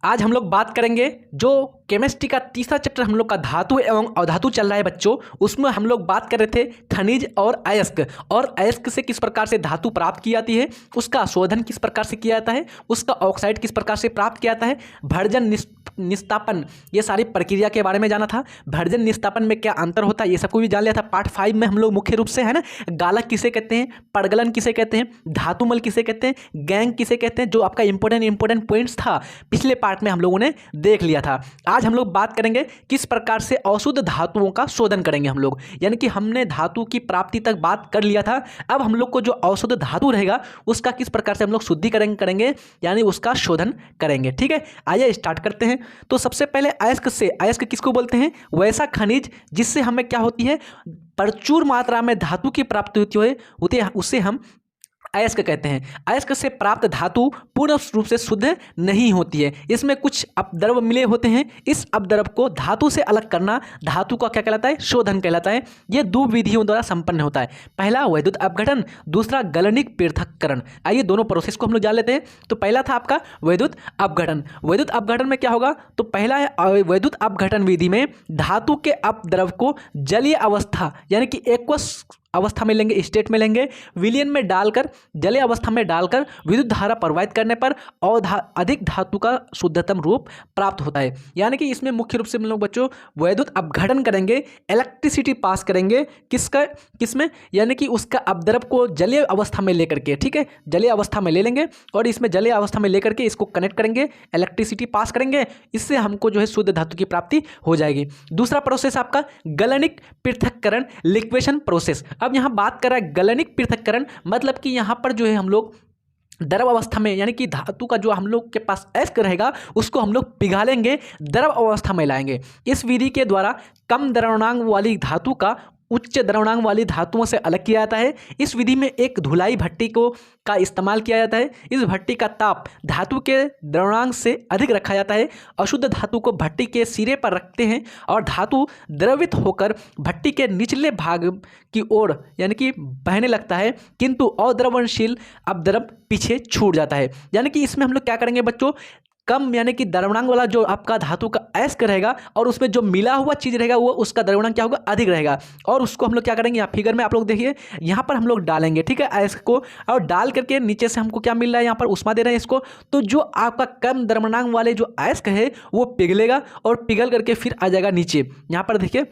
आज हम लोग बात करेंगे जो केमिस्ट्री का तीसरा चैप्टर हम लोग का धातु एवं अधातु चल रहा है बच्चों। उसमें हम लोग बात कर रहे थे खनिज और अयस्क से किस प्रकार से धातु प्राप्त की जाती है, उसका शोधन किस प्रकार से किया जाता है, उसका ऑक्साइड किस प्रकार से प्राप्त किया जाता है, भर्जन निस्तापन, ये सारी प्रक्रिया के बारे में जाना था। भर्जन निस्तापन में क्या अंतर होता है ये सबको भी जान लिया था। पार्ट 5 में हम लोग मुख्य रूप से है ना, गालक किसे कहते हैं, पड़गलन किसे कहते हैं, धातुमल किसे कहते हैं, गैंग किसे कहते हैं, जो आपका इंपॉर्टेंट पॉइंट्स था पिछले पार्ट में हम लोगों ने देख लिया था। आज हम लोग बात करेंगे किस प्रकार से अशुद्ध धातुओं का शोधन करेंगे हम लोग, यानी कि हमने धातु की प्राप्ति तक बात कर लिया था। अब हम लोग को जो अशुद्ध धातु रहेगा उसका किस प्रकार से हम लोग शुद्धिकरण करेंगे, यानी उसका शोधन करेंगे। ठीक है, आइए स्टार्ट करते हैं। तो सबसे पहले अयस्क किसको बोलते हैं, वैसा खनिज जिससे हमें क्या होती है, प्रचुर मात्रा में धातु की प्राप्ति होती है, उसे हम अयस्क कहते हैं। अयस्क से प्राप्त धातु पूर्ण रूप से शुद्ध नहीं होती है, इसमें कुछ अपद्रव मिले होते हैं। इस अपद्रव को धातु से अलग करना धातु का क्या कहलाता है, शोधन कहलाता है। यह दो विधियों द्वारा संपन्न होता है, पहला वैद्युत अपघटन, दूसरा गलनिक पृथक्करण। आइए दोनों प्रोसेस को हम लोग जान लेते हैं। तो पहला था आपका वैद्युत अपघटन। वैद्युत अपघटन में क्या होगा, तो पहला है वैद्युत अपघटन विधि में धातु के अपद्रव को जलीय अवस्था यानी कि एक्वस अवस्था में लेंगे, स्टेट में लेंगे, विलयन में डालकर, जलीय अवस्था में डालकर विद्युत धारा प्रवाहित करने पर और अधिक धातु का शुद्धतम रूप प्राप्त होता है। यानी कि इसमें मुख्य रूप से हम लोग बच्चों वैद्युत अपघटन करेंगे, इलेक्ट्रिसिटी पास करेंगे किसमें, यानी कि उसका अपद्रव को जलीय अवस्था में लेकर के, ठीक है, जलीय अवस्था में ले लेंगे और इसमें जलीय अवस्था में लेकर के इसको कनेक्ट करेंगे, इलेक्ट्रिसिटी पास करेंगे, इससे हमको जो है शुद्ध धातु की प्राप्ति हो जाएगी। दूसरा प्रोसेस आपका गलनिक पृथक्करण, लिक्वेशन प्रोसेस। अब यहां बात कर रहा है गलनिक पृथक्करण, मतलब कि यहां पर जो है हम लोग द्रव अवस्था में, यानी कि धातु का जो हम लोग के पास अयस्क रहेगा उसको हम लोग पिघालेंगे, द्रव अवस्था में लाएंगे। इस विधि के द्वारा कम द्रव्यमांक वाली धातु का उच्च द्रव्यमांक वाली धातुओं से अलग किया जाता है। इस विधि में एक धुलाई भट्टी का इस्तेमाल किया जाता है। इस भट्टी का ताप धातु के द्रव्यमांक से अधिक रखा जाता है। अशुद्ध धातु को भट्टी के सिरे पर रखते हैं और धातु द्रवित होकर भट्टी के निचले भाग की ओर यानी कि बहने लगता है, किंतु अद्रवणशील अपद्रव पीछे छूट जाता है। यानी कि इसमें हम लोग क्या करेंगे बच्चों, कम यानी कि द्रव्यमांक वाला जो आपका धातु का अयस्क रहेगा और उसमें जो मिला हुआ चीज रहेगा वो उसका द्रव्यमांक क्या होगा, अधिक रहेगा। और उसको हम लोग क्या करेंगे, यहाँ फिगर में आप लोग देखिए, यहाँ पर हम लोग डालेंगे, ठीक है, अयस्क को, और डाल करके नीचे से हमको क्या मिल रहा है, यहाँ पर उष्मा दे रहे हैं इसको। तो जो आपका कम द्रव्यमांक वाले जो अयस्क है वो पिघलेगा और पिघल करके फिर आ जाएगा नीचे, यहाँ पर देखिए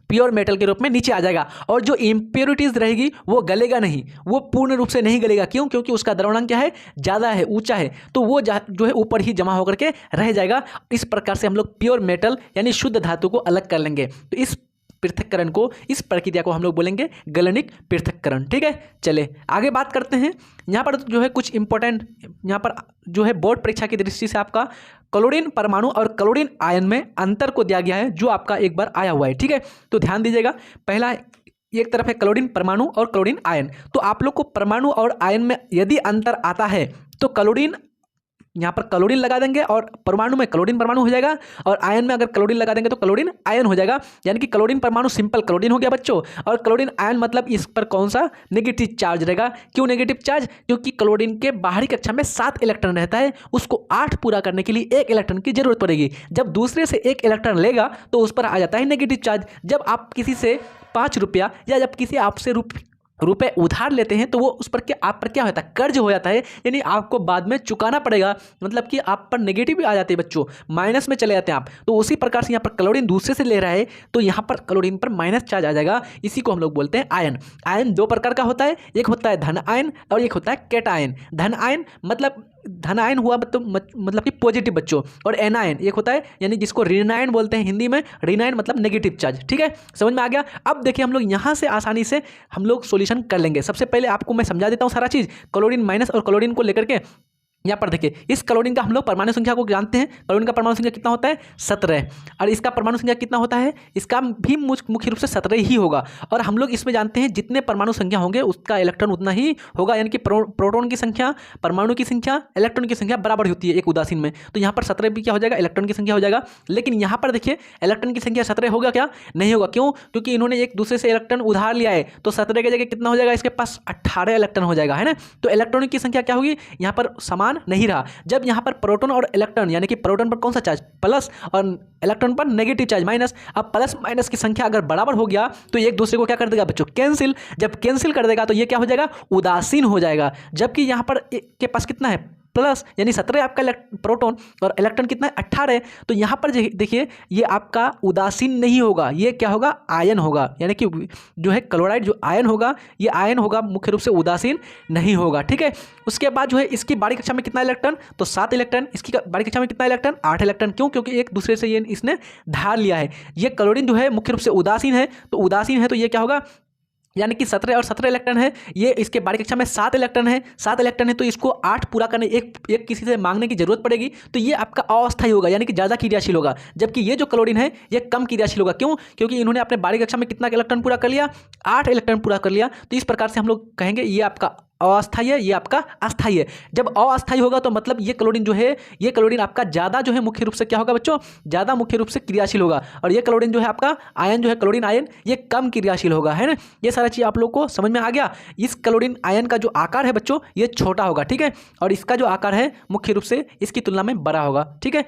प्योर मेटल के रूप में नीचे आ जाएगा। और जो इम्प्योरिटीज रहेगी वो गलेगा नहीं, वो पूर्ण रूप से नहीं गलेगा। क्यों, क्योंकि उसका द्रव्यमांक क्या है, ज़्यादा है, ऊंचा है, तो वो जो है ऊपर ही जमा होकर के रह जाएगा। इस प्रकार से हम लोग प्योर मेटल यानी शुद्ध धातु को अलग कर लेंगे। तो इस पृथक्करण को, इस प्रक्रिया को हम लोग बोलेंगे गलनिक पृथक्करण। ठीक है, चले आगे बात करते हैं। यहाँ पर जो है कुछ इंपॉर्टेंट, यहाँ पर जो है बोर्ड परीक्षा की दृष्टि से आपका क्लोरीन परमाणु और क्लोरीन आयन में अंतर को दिया गया है, जो आपका एक बार आया हुआ है। ठीक है, तो ध्यान दीजिएगा। पहला एक तरफ है क्लोरीन परमाणु और क्लोरीन आयन, तो आप लोग को परमाणु और आयन में यदि अंतर आता है तो क्लोरीन, यहाँ पर क्लोरीन लगा देंगे और परमाणु में क्लोरीन परमाणु हो जाएगा, और आयन में अगर क्लोरीन लगा देंगे तो क्लोरीन आयन हो जाएगा। यानी कि क्लोरीन परमाणु सिंपल क्लोरीन हो गया बच्चों, और क्लोरीन आयन मतलब इस पर कौन सा नेगेटिव चार्ज रहेगा। क्यों नेगेटिव चार्ज, क्योंकि क्लोरीन के बाहरी कक्षा में 7 इलेक्ट्रॉन रहता है, उसको 8 पूरा करने के लिए 1 इलेक्ट्रॉन की जरूरत पड़ेगी। जब दूसरे से 1 इलेक्ट्रॉन लेगा तो उस पर आ जाता है नेगेटिव चार्ज। जब आप किसी से 5 रुपया या जब किसी आपसे रुपए उधार लेते हैं तो वो उस पर क्या, आप पर क्या होता है, कर्ज हो जाता है, यानी आपको बाद में चुकाना पड़ेगा, मतलब कि आप पर नेगेटिव आ जाते हैं बच्चों, माइनस में चले जाते हैं आप। तो उसी प्रकार से यहाँ पर क्लोरीन दूसरे से ले रहा है तो यहाँ पर क्लोरीन पर माइनस चार्ज आ जाएगा। इसी को हम लोग बोलते हैं आयन। आयन 2 प्रकार का होता है, एक होता है धन आयन और एक होता है कैटायन। धन आयन मतलब धन आयन हुआ मतलब कि पॉजिटिव बच्चों, और एनायन एक होता है, यानी जिसको ऋणायन बोलते हैं हिंदी में, ऋणायन मतलब नेगेटिव चार्ज। ठीक है, समझ में आ गया। अब देखिए हम लोग यहाँ से आसानी से हम लोग सॉल्यूशन कर लेंगे। सबसे पहले आपको मैं समझा देता हूँ सारा चीज़, क्लोरीन माइनस और क्लोरीन को लेकर के। यहाँ पर देखिए, इस क्लोरीन का हम लोग परमाणु संख्या को जानते हैं। क्लोरीन का परमाणु संख्या कितना होता है, 17, और इसका परमाणु संख्या कितना होता है, इसका भी मुख्य रूप से 17 ही होगा। और हम लोग इसमें जानते हैं जितने परमाणु संख्या होंगे उसका इलेक्ट्रॉन उतना ही होगा, यानी कि प्रोटॉन की संख्या, परमाणु की संख्या, इलेक्ट्रॉन की संख्या बराबर होती है एक उदासीन में। तो यहाँ पर 17 भी क्या हो जाएगा, इलेक्ट्रॉन की संख्या हो जाएगा। लेकिन यहाँ पर देखिए इलेक्ट्रॉन की संख्या 17 होगा क्या, नहीं होगा। क्यों, क्योंकि इन्होंने एक दूसरे से इलेक्ट्रॉन उधार लिया है, तो 17 की जगह कितना हो जाएगा, इसके पास 18 इलेक्ट्रॉन हो जाएगा, है ना। तो इलेक्ट्रॉन की संख्या क्या होगी, यहाँ पर समान समान नहीं रहा। जब यहाँ पर प्रोटॉन और इलेक्ट्रॉन यानी कि प्रोटॉन पर कौन सा चार्ज प्लस और इलेक्ट्रॉन पर नेगेटिव चार्ज माइनस, अब प्लस माइनस की संख्या अगर बराबर हो गया तो एक दूसरे को क्या कर देगा बच्चों, कैंसिल। जब कैंसिल कर देगा तो ये क्या हो जाएगा, उदासीन हो जाएगा। जबकि यहाँ पर के पास कितना है प्लस यानी 17 आपका प्रोटॉन और इलेक्ट्रॉन कितना है 18 तो यहाँ पर देखिए ये आपका उदासीन नहीं होगा, ये क्या होगा आयन होगा। यानी कि जो है क्लोराइड जो आयन होगा ये आयन होगा, मुख्य रूप से उदासीन नहीं होगा। ठीक है, उसके बाद जो है इसकी बारी कक्षा में कितना इलेक्ट्रॉन, तो 7 इलेक्ट्रॉन। इसकी बारी कक्षा में कितना इलेक्ट्रॉन, 8 इलेक्ट्रॉन। क्यों, क्योंकि एक दूसरे से ये इसने ढाल लिया है। ये क्लोरीन जो है मुख्य रूप से उदासीन है, तो उदासीन है तो ये क्या होगा, यानी कि 17 और 17 इलेक्ट्रॉन है, ये इसके बारी कक्षा में 7 इलेक्ट्रॉन है, 7 इलेक्ट्रॉन है तो इसको 8 पूरा करने एक किसी से मांगने की जरूरत पड़ेगी, तो ये आपका अस्थायी होगा यानी कि ज़्यादा क्रियाशील होगा। जबकि ये जो क्लोरीन है ये कम क्रियाशील होगा। क्यों, क्योंकि इन्होंने अपने बारी कक्षा में कितना इलेक्ट्रॉन पूरा कर लिया, 8 इलेक्ट्रॉन पूरा कर लिया। तो इस प्रकार से हम लोग कहेंगे ये आपका अस्थायी है, ये आपका अस्थायी है। जब अस्थायी होगा तो मतलब ये क्लोरीन जो है, ये क्लोरीन आपका ज़्यादा जो है मुख्य रूप से क्या होगा बच्चों, ज़्यादा मुख्य रूप से क्रियाशील होगा। और ये क्लोरीन जो है आपका आयन जो है क्लोरीन आयन ये कम क्रियाशील होगा, है ना। ये सारा चीज़ आप लोग को समझ में आ गया। इस क्लोरीन आयन का जो आकार है बच्चों ये छोटा होगा, ठीक है, और इसका जो आकार है मुख्य रूप से इसकी तुलना में बड़ा होगा। ठीक है,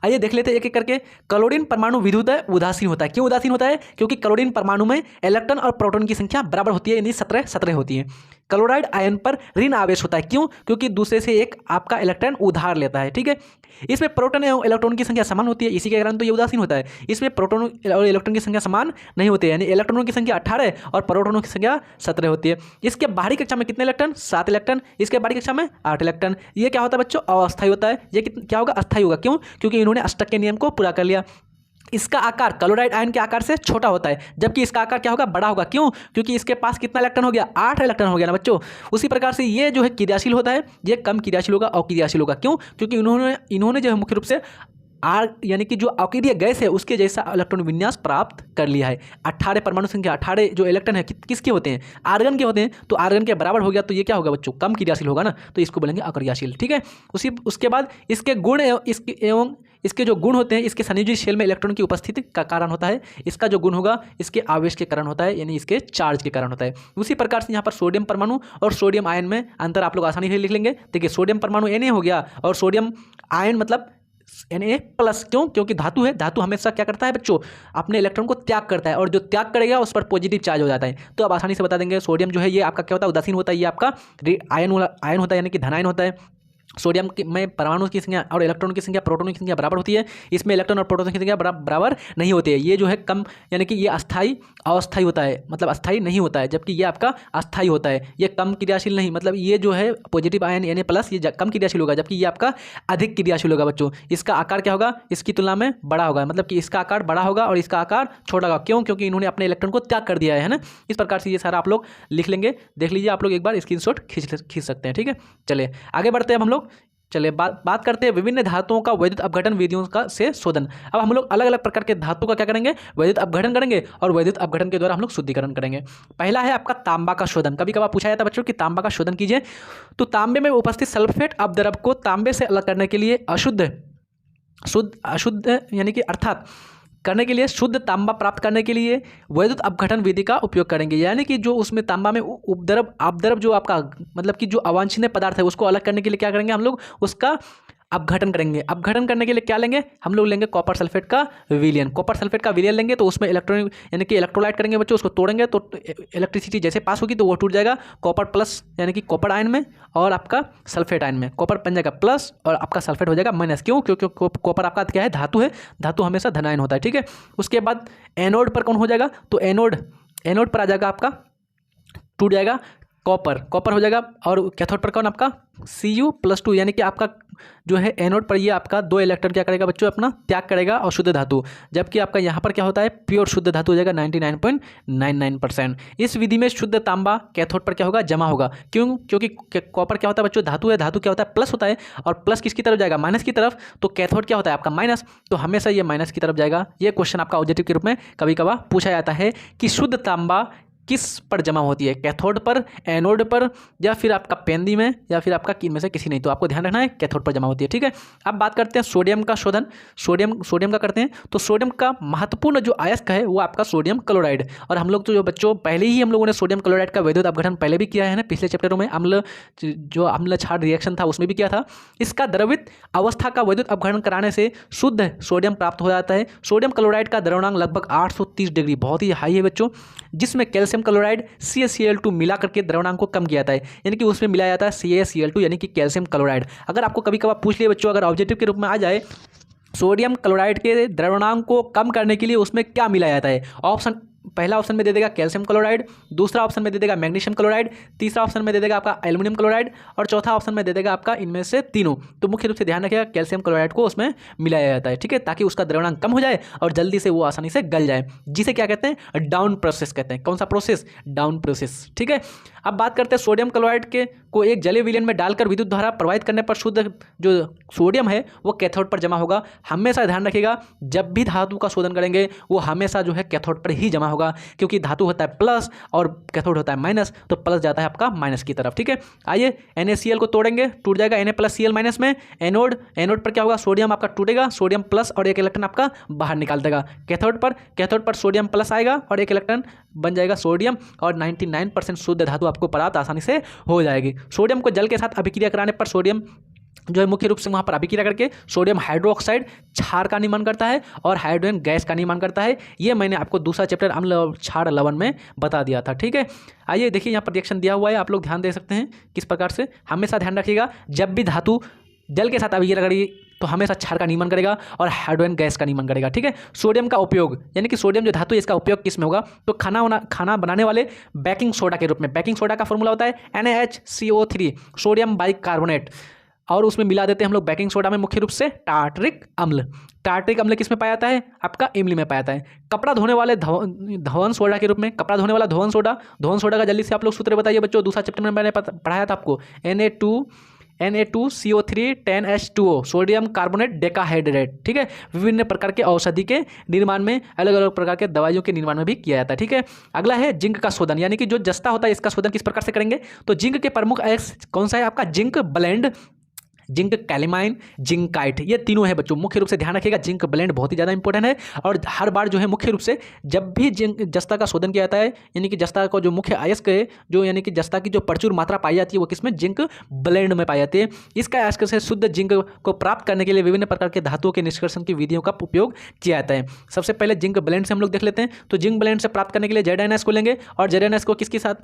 आइए देख लेते हैं एक एक करके। क्लोरीन परमाणु विद्युत है उदासीन होता है। क्यों उदासीन होता है, क्योंकि क्लोरीन परमाणु में इलेक्ट्रॉन और प्रोटॉन की संख्या बराबर होती है, यानी 17 होती है। क्लोराइड आयन पर ऋण आवेश होता है। क्यों, क्योंकि दूसरे से एक आपका इलेक्ट्रॉन उधार लेता है। ठीक है, इसमें प्रोटॉन एवं इलेक्ट्रॉन की संख्या समान होती है, इसी के कारण तो ये उदासीन होता है। इसमें प्रोटॉन और इलेक्ट्रॉन की संख्या समान नहीं होती है, यानी इलेक्ट्रॉनों की संख्या 18 और प्रोटॉनों की संख्या 17 होती है। इसके बाहरी कक्षा में कितने इलेक्ट्रॉन, 7 इलेक्ट्रॉन। इसके बाहरी कक्षा में 8 इलेक्ट्रॉन। ये क्या होता है बच्चों, अस्थायी होता है। ये क्या होगा, अस्थायी होगा। क्यों, क्योंकि इन्होंने अष्टक के नियम को पूरा कर लिया। इसका आकार क्लोराइड आयन के आकार से छोटा होता है, जबकि इसका आकार क्या होगा, बड़ा होगा। क्यों, क्योंकि इसके पास कितना इलेक्ट्रॉन हो गया, 8 इलेक्ट्रॉन हो गया ना बच्चों। उसी प्रकार से ये जो है क्रियाशील होता है, ये कम क्रियाशील होगा, अक्रियाशील होगा। क्यों, क्योंकि इन्होंने जो है मुख्य रूप से यानी कि जो अक्रिय गैस है उसके जैसा इलेक्ट्रॉन विन्यास प्राप्त कर लिया है। 18 परमाणु संख्या 18 जो इलेक्ट्रॉन है किसके होते हैं, आर्गन के होते हैं। तो आर्गन के बराबर हो गया तो ये क्या होगा बच्चों, कम क्रियाशील होगा ना, तो इसको बोलेंगे अक्रियाशील। ठीक है, उसके बाद इसके गुण एवं इसके जो गुण होते हैं, इसके संयोजी शेल में इलेक्ट्रॉन की उपस्थिति का कारण होता है। इसका जो गुण होगा इसके आवेश के कारण होता है, यानी इसके चार्ज के कारण होता है। उसी प्रकार से यहाँ पर सोडियम परमाणु और सोडियम आयन में अंतर आप लोग आसानी से लिख लेंगे। देखिए सोडियम परमाणु Na हो गया और सोडियम आयन मतलब Na+। क्यों, क्योंकि धातु है, धातु हमेशा क्या करता है बच्चों, अपने इलेक्ट्रॉन को त्याग करता है, और जो त्याग करेगा उस पर पॉजिटिव चार्ज हो जाता है। तो अब आसानी से बता देंगे सोडियम जो है ये आपका क्या होता है, उदासीन होता है। ये आपका आयन होता है, यानी कि धनायन होता है। सोडियम में परमाणु की संख्या और इलेक्ट्रॉन की संख्या प्रोटॉन की संख्या बराबर होती है, इसमें इलेक्ट्रॉन और प्रोटॉन की संख्या बराबर नहीं होती है। ये जो है कम, यानी कि ये अस्थायी होता है, मतलब अस्थायी नहीं होता है, जबकि ये आपका अस्थायी होता है। ये कम क्रियाशील नहीं, मतलब ये जो है पॉजिटिव आयन Na+ ये कम क्रियाशील होगा, जबकि ये आपका अधिक क्रियाशील होगा बच्चों। इसका आकार क्या होगा, इसकी तुलना में बड़ा होगा, मतलब कि इसका आकार बड़ा होगा और इसका आकार छोटा होगा। क्यों, क्योंकि इन्होंने अपने इलेक्ट्रॉन को त्याग कर दिया है ना। इस प्रकार से ये सारा आप लोग लिख लेंगे, देख लीजिए आप लोग एक बार स्क्रीनशॉट खींच सकते हैं। ठीक है, चलिए आगे बढ़ते हैं हम लोग। चलिए बात करते हैं विभिन्न धातुओं का वैद्युत अपघटन विधियों का से शोधन। अब हम लोग अलग अलग प्रकार के धातु का क्या करेंगे, वैद्युत अपघटन करेंगे, और वैद्युत अपघटन के द्वारा हम लोग शुद्धिकरण करेंगे। पहला है आपका तांबा का शोधन। कभी कभार पूछा जाता है बच्चों कि तांबा का शोधन कीजिए। तो तांबे में उपस्थित सल्फेट अपद्रव को तांबे से अलग करने के लिए अशुद्ध यानी कि अर्थात करने के लिए शुद्ध तांबा प्राप्त करने के लिए वैद्युत अपघटन विधि का उपयोग करेंगे। यानी कि जो उसमें तांबा में अपद्रव जो आपका मतलब कि जो अवांछनीय पदार्थ है उसको अलग करने के लिए क्या करेंगे हम लोग, उसका अपघटन करेंगे। अपघटन करने के लिए क्या लेंगे हम लोग, लेंगे कॉपर सल्फेट का विलयन। कॉपर सल्फेट का विलयन लेंगे तो उसमें इलेक्ट्रॉनिक यानी कि इलेक्ट्रोलाइट करेंगे बच्चों, उसको तोड़ेंगे तो इलेक्ट्रिसिटी जैसे पास होगी तो वो टूट जाएगा कॉपर प्लस यानी कि कॉपर आयन में, और आपका सल्फेट आयन में कॉपर बन जाएगा प्लस और आपका सल्फेट हो जाएगा माइनस। क्यों, क्योंकि कॉपर आपका क्या है, धातु है, धातु हमेशा धनायन होता है। ठीक है, उसके बाद एनोड पर कौन हो जाएगा, तो एनोड पर आ जाएगा आपका, टूट जाएगा कॉपर हो जाएगा, और कैथोड पर कौन आपका Cu+2 यानी कि आपका जो है एनोड पर ये आपका 2 इलेक्ट्रॉन क्या करेगा बच्चों, अपना त्याग करेगा और शुद्ध धातु, जबकि आपका यहाँ पर क्या होता है, प्योर शुद्ध धातु हो जाएगा 99.99%। इस विधि में शुद्ध तांबा कैथोड पर क्या होगा, जमा होगा। क्यों, क्योंकि कॉपर क्या होता है बच्चों, धातु है, धातु क्या होता है, प्लस होता है, और प्लस किसकी तरफ जाएगा, माइनस की तरफ। तो कैथोड क्या होता है आपका माइनस, तो हमेशा ये माइनस की तरफ जाएगा। ये क्वेश्चन आपका ऑब्जेक्टिव के रूप में कभी कभार पूछा जाता है कि शुद्ध तांबा किस पर जमा होती है, कैथोड पर, एनोड पर, या फिर आपका पेंदी में, या फिर आपका किन में से किसी नहीं। तो आपको ध्यान रखना है कैथोड पर जमा होती है, ठीक है। अब बात करते हैं सोडियम का शोधन। सोडियम का करते हैं। तो सोडियम का महत्वपूर्ण जो अयस्क है वो आपका सोडियम क्लोराइड। और हम लोग तो जो बच्चों पहले ही हम लोगों ने सोडियम क्लोराइड का वैद्युत अपघटन पहले भी किया है ना, पिछले चैप्टरों में अम्ल क्षार रिएक्शन था उसमें भी किया था। इसका द्रवित अवस्था का वैद्युत अपघटन कराने से शुद्ध सोडियम प्राप्त हो जाता है। सोडियम क्लोराइड का द्रवणांक लगभग 830 डिग्री, बहुत ही हाई है बच्चों, जिसमें कैल्शियम क्लोराइड CaCl2 मिला करके द्रवणांक को कम किया जाता है, यानी कि उसमें मिलाया जाता है CaCl2 यानी कि कैल्शियम क्लोराइड। अगर आपको कभी कभार पूछ लिए बच्चों, अगर ऑब्जेक्टिव के रूप में आ जाए सोडियम क्लोराइड के द्रवणांक को कम करने के लिए उसमें क्या मिलाया जाता है, ऑप्शन पहला ऑप्शन में दे देगा कैल्शियम क्लोराइड, दूसरा ऑप्शन में दे देगा मैग्नीशियम क्लोराइड, तीसरा ऑप्शन में दे देगा आपका एल्युमिनियम क्लोराइड, और चौथा ऑप्शन में दे देगा आपका इनमें से तीनों। तो मुख्य रूप से ध्यान रखिएगा कैल्शियम क्लोराइड को उसमें मिलाया जाता है, ठीक है, ताकि उसका द्रवणांक कम हो जाए और जल्दी से वो आसानी से गल जाए, जिसे क्या कहते हैं, डाउन प्रोसेस कहते हैं। कौन सा प्रोसेस, डाउन प्रोसेस, ठीक है। अब बात करते हैं सोडियम क्लोराइड के को एक जलीय विलयन में डालकर विद्युत धारा प्रवाहित करने पर शुद्ध जो सोडियम है वो कैथोड पर जमा होगा। हमेशा ध्यान रखिएगा जब भी धातु का शोधन करेंगे वो हमेशा जो है कैथोड पर ही जमा होगा, क्योंकि धातु होता है प्लस और कैथोड होता है माइनस, तो प्लस जाता है आपका माइनस की तरफ, ठीक है। आइए NaCl को तोड़ेंगे, टूट जाएगा Na+Cl माइनस में, एनोड पर क्या होगा, सोडियम आपका टूटेगा, सोडियम प्लस और एक इलेक्ट्रॉन आपका बाहर निकाल देगा। कैथोड पर सोडियम प्लस आएगा और एक इलेक्ट्रॉन बन जाएगा सोडियम, और 99% शुद्ध धातु आपको प्राप्त आसानी से हो जाएगी। सोडियम को जल के साथ अभिक्रिया कराने पर सोडियम जो है मुख्य रूप से वहाँ पर अभिक्रिया करके सोडियम हाइड्रोक्साइड क्षार का निर्माण करता है और हाइड्रोजन गैस का निर्माण करता है। ये मैंने आपको दूसरा चैप्टर अम्ल और क्षार लवण में बता दिया था, ठीक है। आइए देखिए यहाँ पर रिएक्शन दिया हुआ है, आप लोग ध्यान दे सकते हैं किस प्रकार से। हमेशा ध्यान रखिएगा जब भी धातु जल के साथ अभिक्रिया करेगी तो हमेशा क्षार का निर्माण करेगा और हाइड्रोजन गैस का निर्माण करेगा, ठीक है। सोडियम का उपयोग, यानी कि सोडियम जो धातु है इसका उपयोग किस में होगा, तो खाना बनाने वाले बेकिंग सोडा के रूप में। बेकिंग सोडा का फॉर्मूला होता है NaHCO3 सोडियम बाइकार्बोनेट, और उसमें मिला देते हैं हम लोग बेकिंग सोडा में मुख्य रूप से टार्टरिक अम्ल। टार्टरिक अम्ल किस में पाया जाता है, आपका इमली में पाया जाता है। कपड़ा धोने वाले धवन सोडा के रूप में, कपड़ा धोने वाला धवन सोडा का जल्दी से आप लोग सूत्र बताइए बच्चों, दूसरा चैप्टर में मैंने पढ़ाया था आपको, Na2CO3 10H2O sodium carbonate decahydrate, ठीक है। विभिन्न प्रकार के औषधि के निर्माण में, अलग अलग प्रकार के दवाइयों के निर्माण में भी किया जाता है, ठीक है। अगला है जिंक का शोधन, यानी कि जो जस्ता होता है इसका शोधन किस प्रकार से करेंगे, तो जिंक के प्रमुख अयस्क कौन सा है आपका, zinc blende, zinc calamine, zincite, ये तीनों है बच्चों। मुख्य रूप से ध्यान रखिएगा जिंक ब्लेंड बहुत ही ज़्यादा इंपॉर्टेंट है, और हर बार जो है मुख्य रूप से जब भी जिंक जस्ता का शोधन किया जाता है, यानी कि जस्ता का जो मुख्य अयस्क है, जो यानी कि जस्ता की जो प्रचुर मात्रा पाई जाती है वो किसमें, जिंक ब्लेंड में पाई जाती है। इसका अयस्क से शुद्ध जिंक को प्राप्त करने के लिए विभिन्न प्रकार के धातुओं के निष्कर्षण की विधियों का उपयोग किया जाता है। सबसे पहले जिंक ब्लेंड से हम लोग देख लेते हैं। तो जिंक ब्लेंड से प्राप्त करने के लिए ZnS को लेंगे, और ZnS को किसके साथ,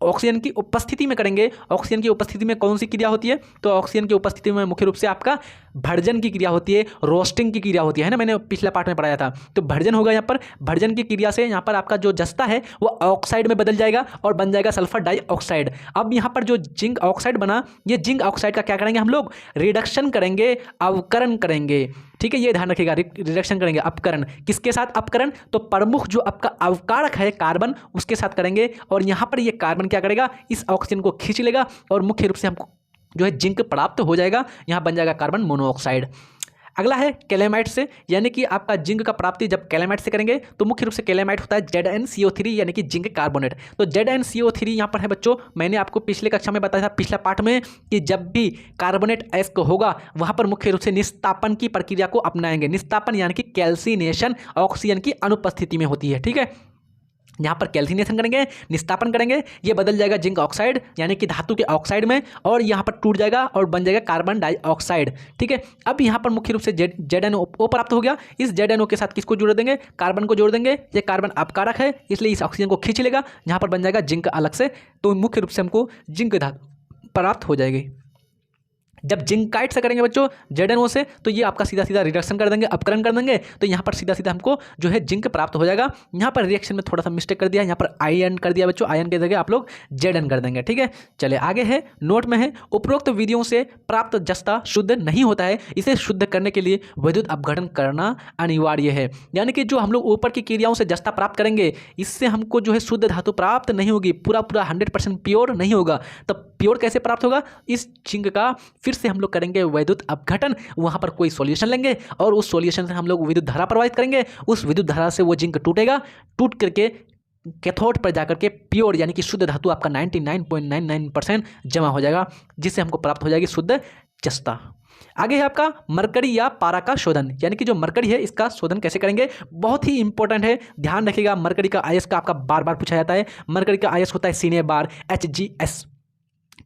ऑक्सीजन की उपस्थिति में करेंगे। ऑक्सीजन की उपस्थिति में कौन सी क्रिया होती है, तो ऑक्सीजन की उपस्थिति में मुख्य रूप से आपका भर्जन की क्रिया होती है, रोस्टिंग की क्रिया होती है ना, मैंने पिछला पार्ट में पढ़ाया था। तो भर्जन होगा यहाँ पर, भर्जन की क्रिया से यहाँ पर आपका जो जस्ता है वो ऑक्साइड में बदल जाएगा और बन जाएगा सल्फर डाइऑक्साइड। अब यहाँ पर जो जिंक ऑक्साइड बना, ये जिंक ऑक्साइड का क्या करेंगे हम लोग, रिडक्शन करेंगे, अवकरण करेंगे, ठीक है। ये ध्यान रखिएगा, रिडक्शन करेंगे, अपकरण किसके साथ, अपकरण तो प्रमुख जो आपका अवकारक है कार्बन उसके साथ करेंगे, और यहाँ पर ये कार्बन क्या करेगा, इस ऑक्सीजन को खींच लेगा और मुख्य रूप से हमको जो है जिंक प्राप्त हो जाएगा, यहाँ बन जाएगा कार्बन मोनोऑक्साइड। अगला है कैलेमाइट से, यानी कि आपका जिंक का प्राप्ति जब कैलेमाइट से करेंगे तो मुख्य रूप से कैलेमाइट होता है ZnCO3 यानी कि जिंक कार्बोनेट। तो ZnCO3 यहाँ पर है बच्चों, मैंने आपको पिछले कक्षा में बताया था, पिछला पार्ट में, कि जब भी कार्बोनेट अयस्क होगा वहाँ पर मुख्य रूप से निस्तापन की प्रक्रिया को अपनाएंगे। निस्तापन यानी कि कैल्सिनेशन ऑक्सीजन की अनुपस्थिति में होती है, ठीक है। यहाँ पर कैल्सिनेशन करेंगे, निस्तापन करेंगे, ये बदल जाएगा जिंक ऑक्साइड यानी कि धातु के ऑक्साइड में, और यहाँ पर टूट जाएगा और बन जाएगा कार्बन डाइऑक्साइड, ठीक है। अब यहाँ पर मुख्य रूप से ZnO प्राप्त हो गया। इस ZnO के साथ किसको जोड़ देंगे, कार्बन को जोड़ देंगे। ये कार्बन अपकारक है इसलिए इस ऑक्सीजन को खींच लेगा, यहाँ पर बन जाएगा जिंक अलग से। तो मुख्य रूप से हमको जिंक धातु प्राप्त हो जाएगी। जब जिंकाइट से करेंगे बच्चों ZnO से, तो ये आपका सीधा सीधा रिडक्शन कर देंगे, अपकरण कर देंगे, तो यहाँ पर सीधा सीधा हमको जो है जिंक प्राप्त हो जाएगा। यहाँ पर रिएक्शन में थोड़ा सा मिस्टेक कर दिया, यहाँ पर आयन कर दिया बच्चों, आयन की जगह आप लोग Zn कर देंगे, ठीक है। चले आगे है, नोट में है, उपरोक्त विधियों से प्राप्त जस्ता शुद्ध नहीं होता है, इसे शुद्ध करने के लिए विद्युत अपघटन करना अनिवार्य है। यानी कि जो हम लोग ऊपर की क्रियाओं से जस्ता प्राप्त करेंगे, इससे हमको जो है शुद्ध धातु प्राप्त नहीं होगी, पूरा 100% प्योर नहीं होगा। तब प्योर कैसे प्राप्त होगा, इस जिंक का फिर से हम लोग करेंगे वैद्युत अपघटन, वहाँ पर कोई सॉल्यूशन लेंगे और उस सॉल्यूशन से हम लोग विद्युत धारा प्रवाहित करेंगे। उस विद्युत धारा से वो जिंक टूटेगा, टूट करके कैथोड पर जाकर के प्योर यानी कि शुद्ध धातु आपका 99.99% जमा हो जाएगा, जिससे हमको प्राप्त हो जाएगी शुद्ध जस्ता। आगे है आपका मरकरी या पारा का शोधन, यानी कि जो मरकरी है इसका शोधन कैसे करेंगे, बहुत ही इंपॉर्टेंट है, ध्यान रखिएगा। मरकरी का आयस्क का आपका बार बार पूछा जाता है। मरकरी का आयस्क होता है सीने बार HGS,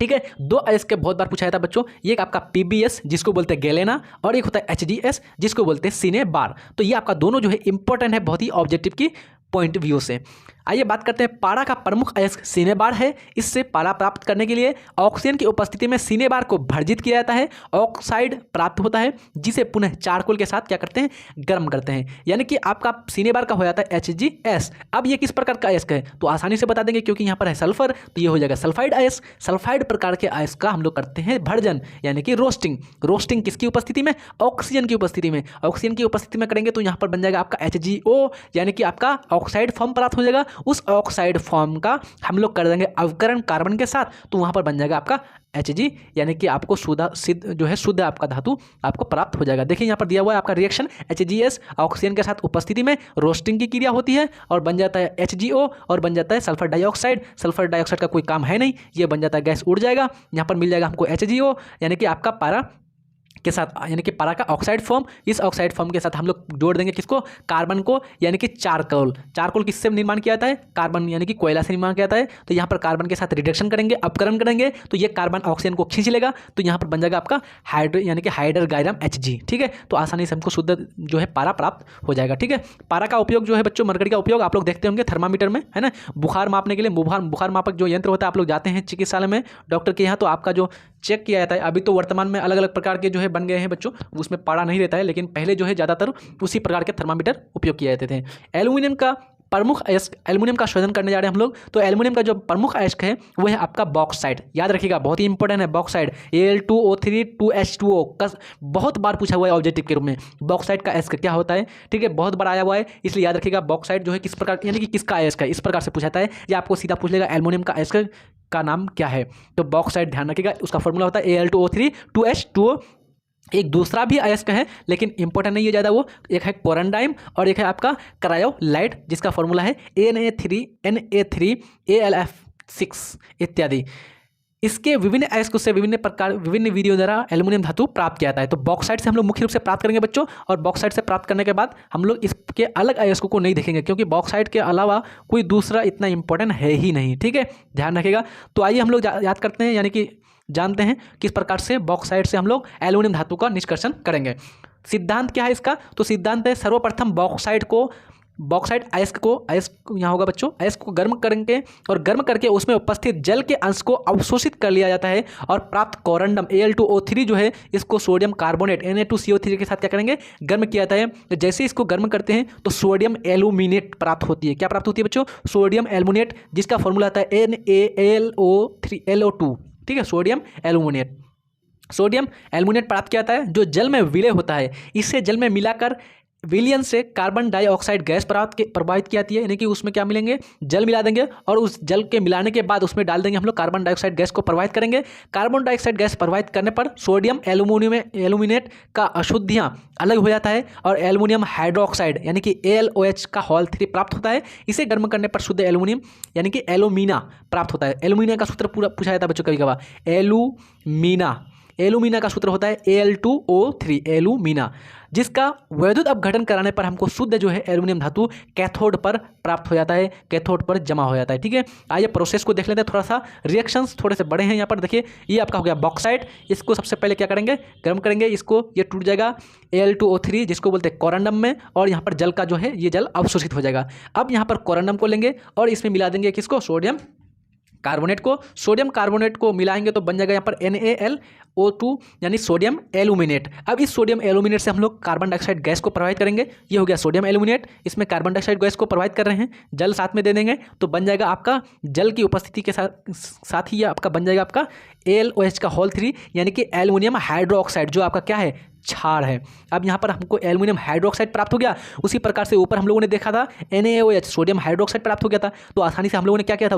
ठीक है। दो आयस्क के बहुत बार पूछा जाता है बच्चों, एक आपका PBS जिसको बोलते हैं गैलेना, और एक होता है HGS जिसको बोलते हैं सीने बार। तो ये आपका दोनों जो है इंपॉर्टेंट है बहुत ही ऑब्जेक्टिव की पॉइंट व्यू से। आइए बात करते हैं पारा का प्रमुख अयस्क सीने बार है। इससे पारा प्राप्त करने के लिए ऑक्सीजन की उपस्थिति में सीने बार को भर्जित किया जाता है, ऑक्साइड प्राप्त होता है, जिसे पुनः चारकोल के साथ क्या करते हैं, गर्म करते हैं, यानी कि आपका सीने बार का हो जाता है HGS। अब ये किस प्रकार का अयस्क है तो आसानी से बता देंगे, क्योंकि यहाँ पर है सल्फर तो ये हो जाएगा सल्फाइड अयस्क। सल्फाइड प्रकार के अयस्क का हम लोग करते हैं भर्जन यानी कि रोस्टिंग। रोस्टिंग किसकी उपस्थिति में, ऑक्सीजन की उपस्थिति में। ऑक्सीजन की उपस्थिति में करेंगे तो यहाँ पर बन जाएगा आपका HGO, यानी कि आपका ऑक्साइड फॉर्म प्राप्त हो जाएगा। उस ऑक्साइड फॉर्म का हम लोग कर देंगे अवकरण कार्बन के साथ, तो वहां पर बन जाएगा आपका Hg, यानी कि आपको सिद्ध जो है शुद्ध आपका धातु आपको प्राप्त हो जाएगा। देखिए यहाँ पर दिया हुआ है आपका रिएक्शन HGS ऑक्सीजन के साथ उपस्थिति में रोस्टिंग की क्रिया होती है और बन जाता है HGO और बन जाता है सल्फर डाइऑक्साइड। सल्फर डाइऑक्साइड का कोई काम है नहीं, ये बन जाता है गैस उड़ जाएगा। यहाँ पर मिल जाएगा हमको HGO, यानी कि आपका पारा के साथ, यानी कि पारा का ऑक्साइड फॉर्म। इस ऑक्साइड फॉर्म के साथ हम लोग जोड़ देंगे किसको, कार्बन को, यानी कि चारकोल। चारकोल किससे निर्माण किया जाता है, कार्बन यानी कि कोयला से निर्माण किया जाता है। तो यहाँ पर कार्बन के साथ रिडक्शन करेंगे, अपकरण करेंगे, तो ये कार्बन ऑक्सीजन को खींच लेगा, तो यहाँ पर बन जाएगा आपका यानी कि हाइड्रोगायरम Hg, ठीक है। तो आसानी से हमको शुद्ध जो है पारा प्राप्त हो जाएगा, ठीक है। पारा का उपयोग जो है बच्चों, मरकरी का उपयोग आप लोग देखते होंगे थर्मामीटर में, है ना, बुखार मापने के लिए। बुखार मापक जो यंत्र होता है, आप लोग जाते हैं चिकित्सालय में डॉक्टर के यहाँ, तो आपका जो चेक किया जाता है। अभी तो वर्तमान में अलग अलग प्रकार के जो है बन गए हैं बच्चों, उसमें पारा नहीं रहता है, लेकिन पहले जो है ज़्यादातर उसी प्रकार के थर्मामीटर उपयोग किए जाते थे। एल्युमिनियम का प्रमुख अयस्क, एल्युमिनियम का शोधन करने जा रहे हैं हम लोग। तो एल्युमिनियम का जो प्रमुख अयस्क है वो है आपका बॉक्साइट। याद रखिएगा, बहुत ही इंपॉर्टेंट है बॉक्साइट। Al2O3 2H2O का बहुत बार पूछा हुआ है ऑब्जेक्टिव के रूप में, बॉक्साइट का अयस्क क्या होता है, ठीक है, बहुत बार आया हुआ है, इसलिए याद रखिएगा बॉक्साइट जो है किस प्रकार यानी कि किसका अयस्क है, इस प्रकार से पूछा जाता है, या आपको सीधा पूछ लेगा एल्युमिनियम का अयस्क का नाम क्या है। तो बॉक्साइट ध्यान रखिएगा, उसका फॉर्मूला होता है Al2O3 2H2O। एक दूसरा भी अयस्क है लेकिन इंपॉर्टेंट नहीं है ज़्यादा, वो एक है कोरंडाइम और एक है आपका क्रायोलाइट, जिसका फॉर्मूला है Na3 AlF6 इत्यादि। इसके विभिन्न अयस्कों से विभिन्न विधियों द्वारा एल्युमिनियम धातु प्राप्त किया जाता है। तो बॉक्साइट से हम लोग मुख्य रूप से प्राप्त करेंगे बच्चों, और बॉक्साइट से प्राप्त करने के बाद हम लोग इसके अलग अयस्कों को नहीं देखेंगे, क्योंकि बॉक्साइट के अलावा कोई दूसरा इतना इंपॉर्टेंट है ही नहीं, ठीक है, ध्यान रखिएगा। तो आइए हम लोग याद करते हैं, यानी कि जानते हैं किस प्रकार से बॉक्साइट से हम लोग एल्युमिनियम धातु का निष्कर्षण करेंगे। सिद्धांत क्या है इसका, तो सिद्धांत है सर्वप्रथम बॉक्साइट अयस्क यहाँ होगा बच्चों, अयस्क को गर्म करेंगे और गर्म करके उसमें उपस्थित जल के अंश को अवशोषित कर लिया जाता है और प्राप्त कोरंडम Al2O3 जो है इसको सोडियम कार्बोनेट Na2CO3 के साथ क्या करेंगे, गर्म किया जाता है। जैसे इसको गर्म करते हैं तो सोडियम एल्यूमिनेट प्राप्त होती है। क्या प्राप्त होती है बच्चों, सोडियम एल्यूमिनेट, जिसका फॉर्मूला आता है NaLO2, ठीक है, सोडियम एल्यूमिनेट। सोडियम एल्यूमिनेट प्राप्त किया जाता है जो जल में विलय होता है। इससे जल में मिलाकर विलयन से कार्बन डाइऑक्साइड गैस प्रवाहित की जाती है, यानी कि उसमें क्या मिलेंगे, जल मिला देंगे और उस जल के मिलाने के बाद उसमें डाल देंगे हम लोग कार्बन डाइऑक्साइड गैस को प्रवाहित करेंगे। कार्बन डाइऑक्साइड गैस प्रवाहित करने पर सोडियम एल्यूमिनेट का अशुद्धियाँ अलग हो जाता है और एल्यूमिनियम हाइड्रोक्साइड यानी कि AlOH का होल 3 प्राप्त होता है। इसे गर्म करने पर शुद्ध एल्यूमिनियम यानी कि एल्यूमिना प्राप्त होता है। एल्यूमिना का सूत्र पूरा पूछा जाता है बच्चों कभी कभार। एल्यूमिना का सूत्र होता है Al2O3 एल्यूमिना, जिसका वैद्युत अपघटन कराने पर हमको शुद्ध जो है एल्युमिनियम धातु कैथोड पर प्राप्त हो जाता है, कैथोड पर जमा हो जाता है, ठीक है। आइए प्रोसेस को देख लेते हैं थोड़ा सा, रिएक्शंस थोड़े से बड़े हैं यहाँ पर। देखिए ये आपका हो गया बॉक्साइट, इसको सबसे पहले क्या करेंगे, गर्म करेंगे, इसको ये टूट जाएगा Al2O3 जिसको बोलते हैं कोरंडम में, और यहाँ पर जल का जो है ये जल अवशोषित हो जाएगा। अब यहाँ पर कोरंडम को लेंगे और इसमें मिला देंगे किसको, सोडियम कार्बोनेट को। सोडियम कार्बोनेट को मिलाएंगे तो बन जाएगा यहाँ पर NaLO2 यानी सोडियम एल्यूमिनेट। अब इस सोडियम एल्यूमिनेट से हम लोग कार्बन डाइऑक्साइड गैस को प्रवाहित करेंगे। ये हो गया सोडियम एल्यूमिनेट, इसमें कार्बन डाइऑक्साइड गैस को प्रवाहित कर रहे हैं, जल साथ में दे देंगे तो बन जाएगा आपका जल की उपस्थिति के साथ ही आपका बन जाएगा आपका AlOH का होल 3 यानी कि एल्युमिनियम हाइड्रोक्साइड, जो आपका क्या है, क्षार है। अब यहाँ पर हमको एल्युमिनियम हाइड्रोक्साइड प्राप्त हो गया। उसी प्रकार से ऊपर हम लोगों ने देखा था NaOH सोडियम हाइड्रोक्साइड प्राप्त हो गया था, तो आसानी से हम लोगों ने क्या किया था,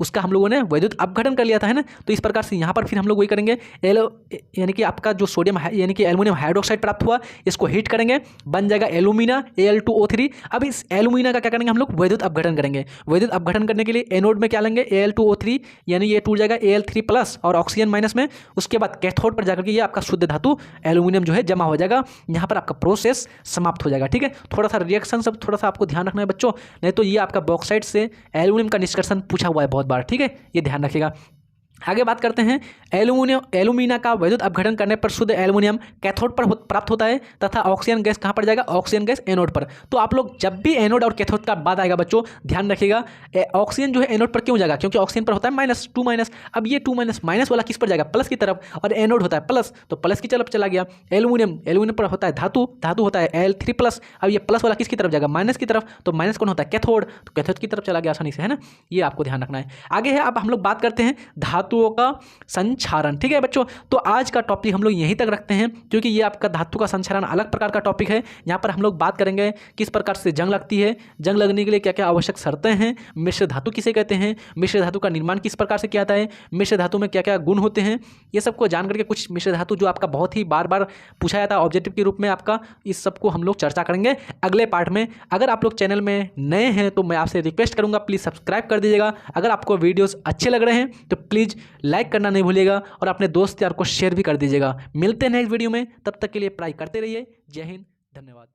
उसका हम लोगों ने वैद्युत अपघटन कर लिया था, है ना। तो इस प्रकार से यहाँ पर फिर हम लोग वही करेंगे, यानी कि आपका जो सोडियम यानी कि एल्युमिनियम हाइड्रोक्साइड प्राप्त हुआ, इसको हीट करेंगे, बन जाएगा एल्यूमिना Al2O3। अब इस एल्यूमिना का क्या करेंगे हम लोग, वैद्युत अपघटन करेंगे। वैद्युत अपघटन करने के लिए एनोड में क्या लेंगे, Al2O3, यानी ये टूट जाएगा Al3+ और ऑक्सीजन माइनस में। उसके बाद कैथोड पर जाकर के ये आपका शुद्ध धातु एल्यूमिनियम जो है जमा हो जाएगा। यहाँ पर आपका प्रोसेस समाप्त हो जाएगा, ठीक है। थोड़ा सा रिएक्शन सब थोड़ा सा आपको ध्यान रखना है बच्चों, नहीं तो ये आपका बॉक्साइट से एल्यूमिनियम का निष्कर्षण पूछा हुआ है बहुत बार, ठीक है, ये ध्यान रखिएगा। आगे बात करते हैं, एल्यूमिना का वैद्युत अपघटन करने पर शुद्ध एल्यूमिनियम कैथोड पर प्राप्त होता है तथा ऑक्सीजन गैस कहाँ पर जाएगा, ऑक्सीजन गैस एनोड पर। तो आप लोग जब भी एनोड और कैथोड का बात आएगा बच्चों, ध्यान रखिएगा, ऑक्सीजन जो है एनोड पर क्यों जाएगा, क्योंकि ऑक्सीजन पर होता है -2। अब ये 2- माइनस वाला किस पर जाएगा, प्लस की तरफ, और एनोड होता है प्लस, तो प्लस की तरफ चला गया। एल्यूमिनियम पर होता है धातु होता है Al3+, अब ये प्लस वाला किसकी तरफ जाएगा, माइनस की तरफ, तो माइनस कौन होता है, कैथोड, तो कैथोड की तरफ चला गया आसानी से, है ना। ये आपको ध्यान रखना है। आगे है, अब हम लोग बात करते हैं धातुओं का संक्षारण, ठीक है बच्चों। तो आज का टॉपिक हम लोग यहीं तक रखते हैं, क्योंकि ये आपका धातु का संक्षारण अलग प्रकार का टॉपिक है। यहाँ पर हम लोग बात करेंगे किस प्रकार से जंग लगती है, जंग लगने के लिए क्या क्या आवश्यक शर्तें हैं, मिश्र धातु किसे कहते हैं, मिश्र धातु का निर्माण किस प्रकार से किया जाता है, मिश्र धातु में क्या क्या गुण होते हैं, ये सबको जान करके कुछ मिश्र धातु जो आपका बहुत ही बार बार पूछा जाता है ऑब्जेक्टिव के रूप में आपका, इस सबको हम लोग चर्चा करेंगे अगले पार्ट में। अगर आप लोग चैनल में नए हैं तो मैं आपसे रिक्वेस्ट करूंगा, प्लीज़ सब्सक्राइब कर दीजिएगा। अगर आपको वीडियोस अच्छे लग रहे हैं तो प्लीज़ लाइक करना नहीं भूलिएगा और अपने दोस्त यार को शेयर भी कर दीजिएगा। मिलते हैं नेक्स्ट वीडियो में, तब तक के लिए पढ़ाई करते रहिए। जय हिंद, धन्यवाद।